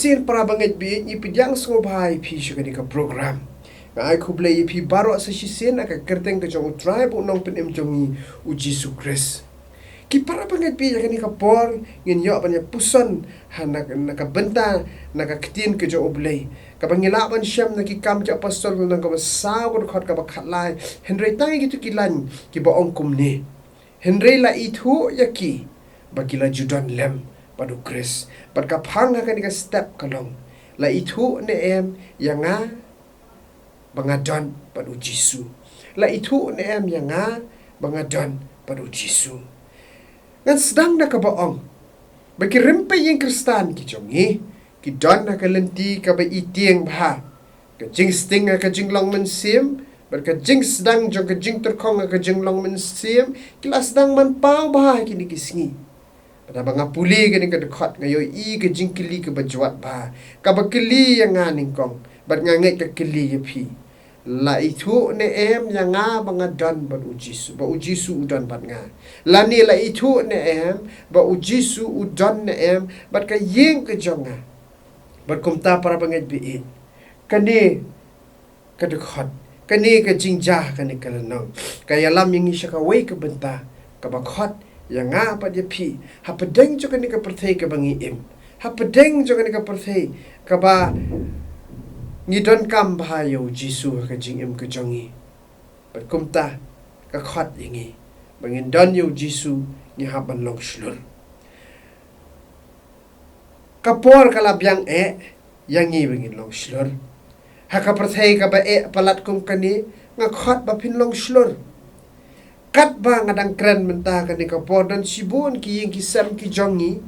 sin para banget bi ni pidang sngewbha pi shukani ka program U Blei pi baro sa sin ka kyrteng ka jong tribe unong penem jongi U Jisu Khrist ki para banget bi yakani ka por ngin yo ban puson hanak naka benta naka Ktien ka U Blei ka bangila ban syam na ki kam ja pastor nang ka sa ko khot ka bakhatlai henry tangi gitu kilan ki ba ong kumne henry la Ithuh yaki bakila judan lem padu Khrist pat ka phang ka ni ka step kalong la Ithuh ne em yanga bangadon padu Jisu la Ithuh ne em yanga bangadon padu Jisu ngan sedang na ka baong bagi rempe yang Kristan ki jongi ki don na ka lenti ka ba itieng bha ka jing sting ka jinglong mynsiem ber ka jing sedang jong ka jing terkong ka jinglong mynsiem kila sedang man pau bha ki ni kisngi pada banga puli ka ni ka dekat ngayo i ka jing kili ka bajwat bha ka ba kili yang nganing kong bat nganget ka kili ya phi la Ithuh ne em yang nga banga don ba U Jisu udon bat nga la ni la Ithuh ne em ba U Jisu udon ne em bat ka yeng ka jonga bat kumta para banget bi kani ka dekat kani ka jingja kani kalanong kaya lam yang isya ka wei ka benta ka bakhat yang nga pa dia phi ha pedeng jo kani ka perthei ka bangi im ha pedeng jo kani ka perthei ka ba ngidon kam bahayo Jisu ka jingim ka jongi bat kumta ka khat ingi bangin don yo Jisu ni haban long shlur kapor kala byang yang ngi bangin long shlur ha ka perthei ka ba palat kum kani nga khat ba phin long shlur kat ba ngadang kren menta kani kapor dan sibun ki ying ki sam ki jongi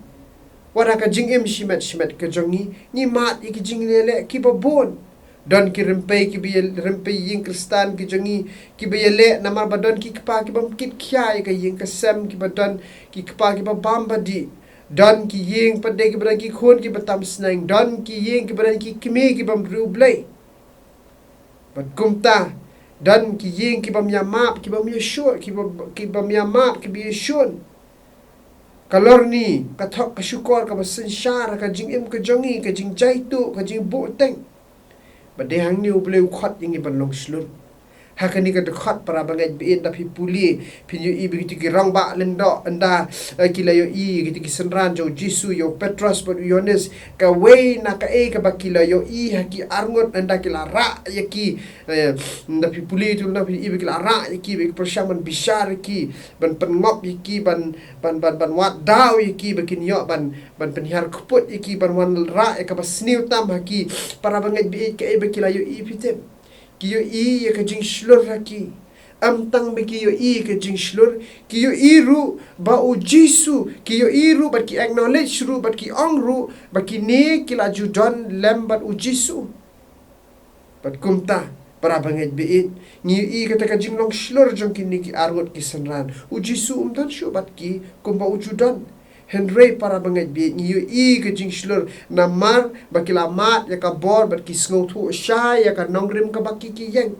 wara ka jingim shimet ka jongi ni mat iki jinglele ki babon don ki rempai ki bi rempai ying Kristan ki jongi ki bele namar badon ki kpa ki bam kit khya ka ying ka sam ki badon ki kpa ki ba bamba di don ki ying pade ki bra ki khon ki batam snang don ki ying ki bra ki kimi ki bam U Blei bat kumta don ki ying ki bam yamap ki bam yeshua ki bam yamap ki bi yeshun kalor ni kathok ka syukor ka basensyar ka jingim ka jongi ka jingjaitu ka jingbu'teng badehang ni U Blei khot yang iban long slur hakani ka dekat para bangai bin tapi puli pinyu i begitu ki rong ba lendo anda kilayo i gitu ki senran jo Jisu yo Petrus but Yohanes ka wei na ka ka bakilayo i haki arngot anda kila ra yaki tapi puli tu na i kila ra yaki be persyaman bishar ki ban pengop yaki ban wat daw yaki bakin yo ban penhar kuput yaki ban wan ra ka basniu tam haki para bangai bi ka bakilayo i pitem kiyo i ka jing shlur haki amtang be kiyo i ka jing shlur kiyo i ru ba U Jisu kiyo i ru bat ki acknowledge ru bat ki ong ru bat ki ne kila judan lem bat U Jisu bat kumta para banget be ni i ka ta jing long shlur jong ki ni ki argot ki sanran U Jisu dan shu bat ki kumba U judan Henry para banget bi ni i ka jing shlur namar bakila mat ya ka bor bat ki sngo thu sha ya ka nongrim ka baki ki yang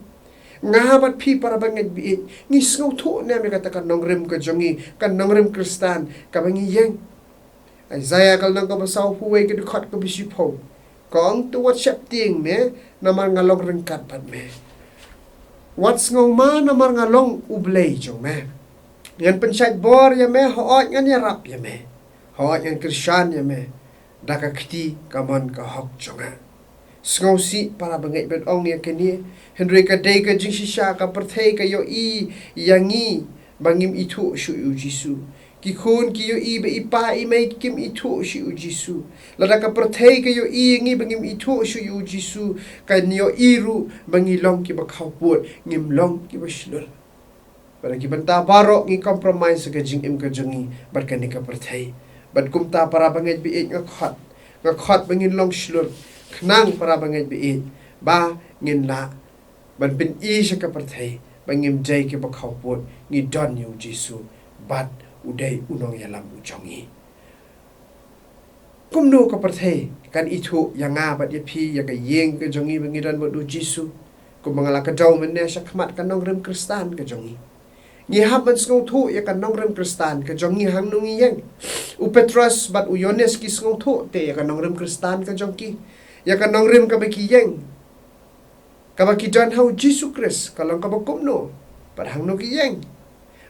nga bat phi para banget bi ni sngo thu ne me ka ta ka nongrim ka jongi ka nongrim Kristan ka bangi yang Isaiah kal nang ka basaw huwe ka dukhat ka bisi pho kong tu WhatsApp ting me namar ngalong ringkat pat me what's ngong ma namar ngalong U Blei jong me yan pensat bor ya me hoot ngan iarap ya me Hawak yang Kristan ya me daka kti kaman ka hok jonga sngosi para bangai ben ong ya keni Henry ka dei ka jingsisha ka perthei ka yo i yangi bangim Ithuh shu U Jisu ki khun ki yo i be ipa i mai kim Ithuh shu U Jisu lada ka perthei ka yo i yangi bangim Ithuh shu U Jisu ka nyo iru bangi long ki ba khawput ngim long ki ba shlur para ki banta barok ngi compromise ka jingim ka jongi barkani ka perthei bat kumta para banget bi nga khat bangin long shlur khnang para banget bi ba ngin la ban pin i sha ka perthei bangim jai ke ba khawpot ni don U Jisu bat udai unong yalam u jongi kumno ka perthei kan Ithuh yang nga bat ye phi ya ka yeng ka jongi bangi don U Jisu kumangala ka daw men ne sha khmat kan nong rem Kristan ka jongi ngi haban skong thu ya kan nong rem kristan ka jong ngi hang nung yang u Petrus bat u Yones ki skong thu te ya kan nong rem kristan ka jong ki ya kan nong rem ka ba ki yang ka ba ki jan hau Jesus Christ kalong ka ba kumno par hang no ki yang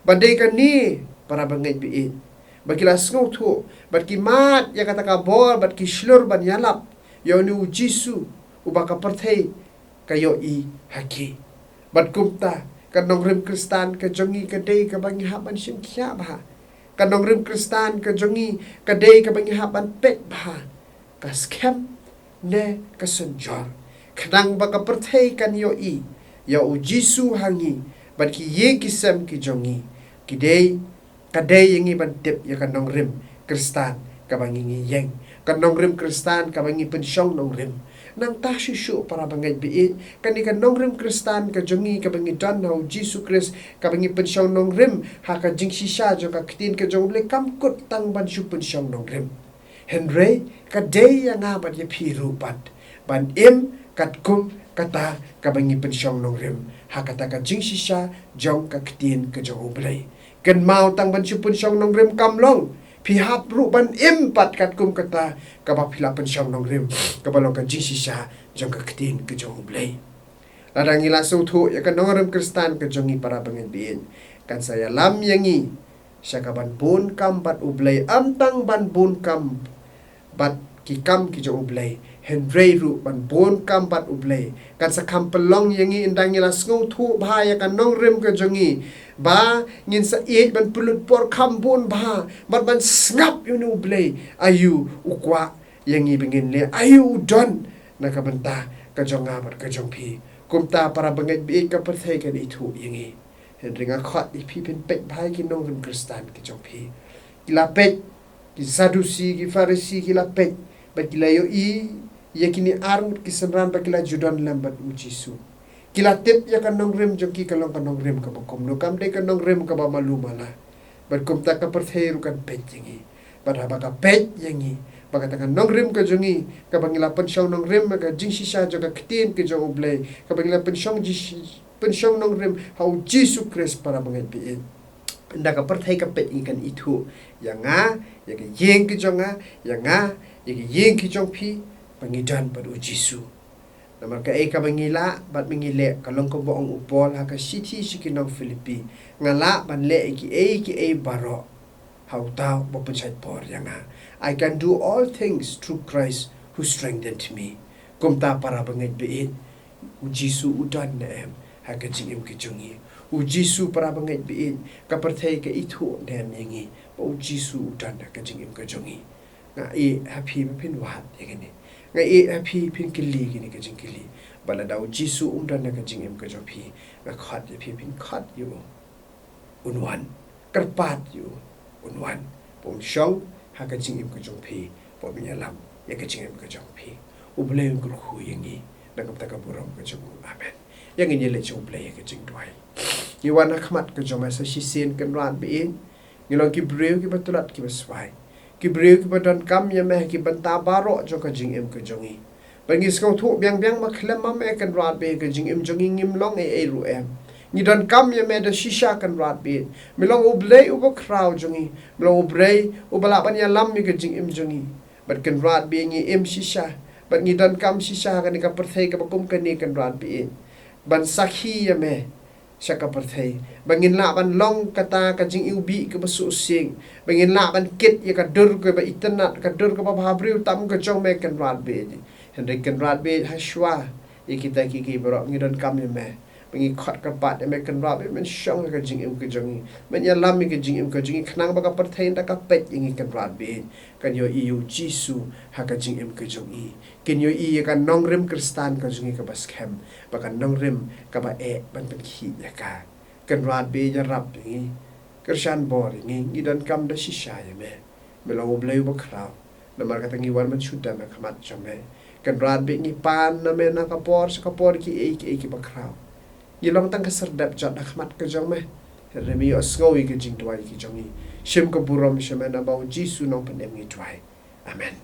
badai kan ni para bangai bi bagila skong thu bat ki mat ya kata ka bor bat ki shlur ban yalap yo ni U Jisu u ba ka perthei ka yo I haki bat kumta kan nong rem kristan ka jongi ka dei ka bangi haban sim kya ba kan nong rem kristan ka jongi ka dei ka bangi haban pet ba ka scam ne ka senjor khnang ba ka perthei kan yo I ya U Jisu hangi bat ki ye ki sem ki jongi ki dei ka dei yangi ban tip ya kan nong rem kristan ka bangi ngi yeng kan nong rem kristan ka bangi pensyong nong rem nang ta shishu para bangai bi kan ikan nong rem kristan ka jongi ka bangi dan hau Jesus Christ ka bangi pensyong nong rem ha ka jing shisha jo ka ktien ka jong le kam kut tang ban shu pensyong nong rem henry ka dei yang abat ye phiru pat ban im kat kum kata ka bangi pensyong nong rem ha kata ka jing shisha jong ka ktien ka jong U Blei kan mau tang ban shu pensyong nong rem kam long pi hap ru ban im pat kat kum kata ka ba phila pensyong nong rem ka ba long ka jing shisha jong ka ktien ka jong U Blei ladang ila su thu ya kan nong rem kristan ka jongi para bangai bin kan saya lam yangi sya ka ban bun kam bat U Blei am tang ban bun kam bat ki kam ki jong U Blei henry ru ban bun kam bat U Blei kan sa kam pelong yangi indang ila skong thu bha ya kan nong rem ka jongi ba ngin sa ban pulut por kam bun bha bat ban snap yu U Blei ayu ukwa yangi bengin le ayu don na ka banta ka jonga bat ka jong pi kumta para bangai bi ka perthei kan Ithuh yangi henry nga khat I pi pen pek bhai ki nong rem kristan ki jong pi kila pek ki sadusi ki farisi kila pek ba kila yo I yakini arm ki senran ba kila judan lambat U Jisu kila tip ya kan nong rem jong ki kalong kan nong rem ka ba kumno kam de kan nong rem ka ba malu mala ba kumta ka perthei ru kan pek yangi ba ba ka pek yangi ba ka kan nong rem ka jongi ka bangila pensyong nong rem ka jing shisha jo ka ktien ke jong U Blei ka bangila pensyong nong rem hau Jesus Christ para bangai bi nda ka perthei ka pek ikan Ithuh yanga ya ka yeng ki jonga yanga ya ka yeng ki jong pi pangidan pad U Jisu namar ka ka bangila bat mingile kalong ko boong upol ha ka city sikinong Filipi ngala ban le ki baro how tao bo pensat por yanga I can do all things through Christ who strengthened me kumta para bangai bi U Jisu udan na em ha ka jingim ki jongi U Jisu para bangai bi ka perthei ka Ithuh nem yangi U Jisu udan ka jingim ka jongi nga happy pin wat yagani nga happy pin kili gini ka jing kili bala daw Jisu udan ka jingim ka jopi nga khat ye pin khat yu unwan karpat yu unwan pom shong ha ka jingim ka jopi pom yalam ya ka jingim ka jopi U Blei ngul khu yangi na kam ta ka buram ka jong amen yang ini le U Blei ka jing dwai ni wana khmat ka jong sa sisen kan ran bi ngilong ki breu ki batulat ki baswai ki breu ki badan kam ya meh ki banta baro jo ka jingim ka jongi bangi skong thu biang ma khlem ma me kan rat be ka jingim jongi ngim long e ru em ni dan kam ya me da shisha kan rat be milong U Blei u ba kraw jongi milong U Blei u bala ban ya lam mi ka jingim jongi bat kan rat be ngi em shisha bat ni dan kam shisha kan ka perthei ka bakum kan ni kan rat be ban sakhi ya me saka perthei bangin la ban long kata ka jing ubi ka basu sing bangin la ban kit ya ka dur ka ba internet ka dur ka ba bhabriu tam ka jong me kan rat be henry kan rat be hashwa ikita ki bro ngidon kam ya me bangi khat ka pat ya me kan rat be men shong ka jing ka jongi men ya lam ka jing ka jongi khnang ba ka perthei da ka pet ingi kan rat be kan yo U Jisu ha ka jing ka jongi kin yo ka nong rem kristan ka jongi ka bas kem ba ka nong rem ka ba ban pen khi ya ka kan rat be ya rap ingi kershan bor ingi ngidon kam da shisha ya me melo U Blei ba kraw namar ka tangi wan man shuda me khamat chame kan rat be ngi pan na me na ka por ki ki ba kraw yilong tang ka serdap jot da khamat ka jong me remi osngoi ka jing twai ki jongi shim ka buram shame na ba U Jisu nong pandem ngi twai amen